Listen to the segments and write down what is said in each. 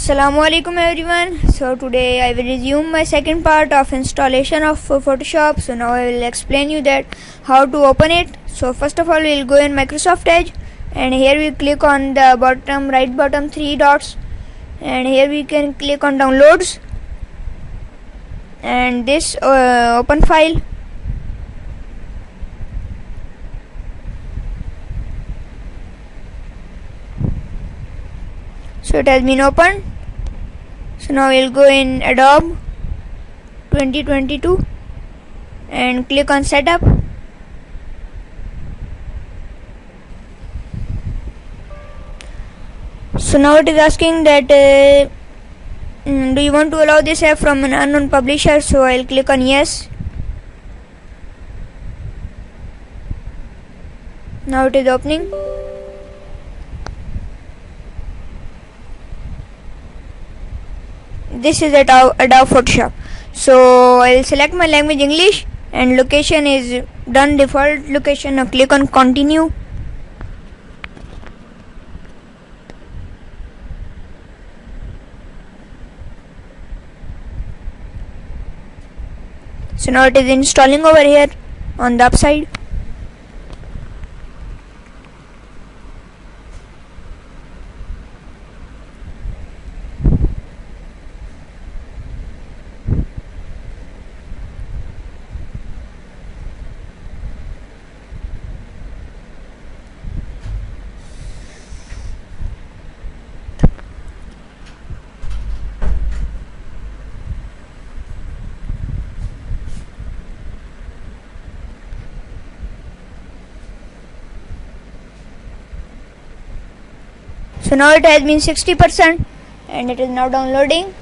Assalamualaikum everyone. So today I will resume my second part of installation of Photoshop. So now I will explain you that how to open it. So first of all we will go in Microsoft Edge, and here we click on the right bottom three dots, and here we can click on downloads and this open file. So it has been opened. So now we'll go in Adobe 2022 and click on setup. So now it is asking that do you want to allow this app from an unknown publisher? So I'll click on yes. Now it is opening. This is Adobe Photoshop. So I'll select my language English, and location is done default location. Now click on continue. So now it is installing over here on the upside. So now it has been 60% and it is now downloading.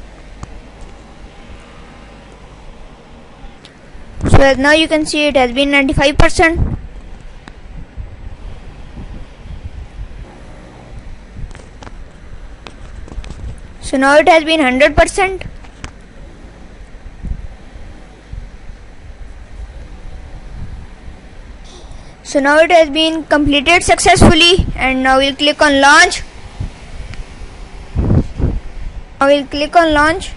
So as now you can see it has been 95%. So now it has been 100%. So now it has been completed successfully, and now we'll click on launch. Now we'll click on launch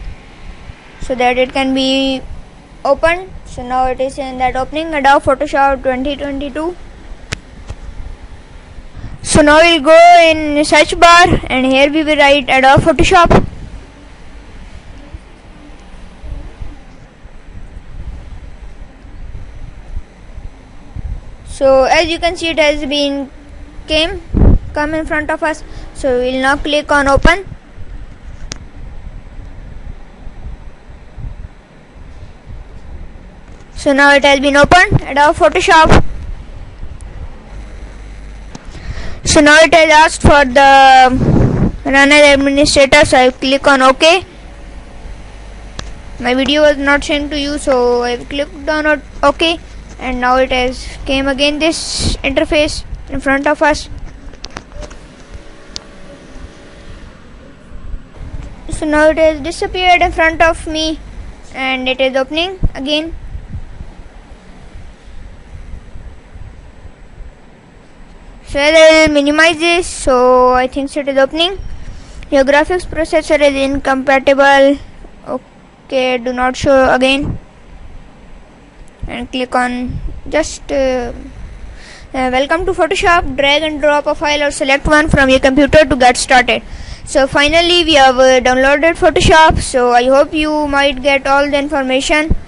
so that it can be opened. So now it is in that opening Adobe Photoshop 2022. So now we'll go in search bar, and here we will write Adobe Photoshop. So as you can see, it has been come in front of us. So we'll now click on open. So now it has been opened, Adobe Photoshop. So now it has asked for the run as administrator, so I click on OK. My video was not shown to you, so I clicked on OK, and now it has came again this interface in front of us. So now it has disappeared in front of me, and it is opening again. So I will minimize this. So I think it is opening. Your graphics processor is incompatible. Okay, do not show again. And click on just welcome to Photoshop. Drag and drop a file or select one from your computer to get started. So finally we have downloaded Photoshop. So I hope you might get all the information.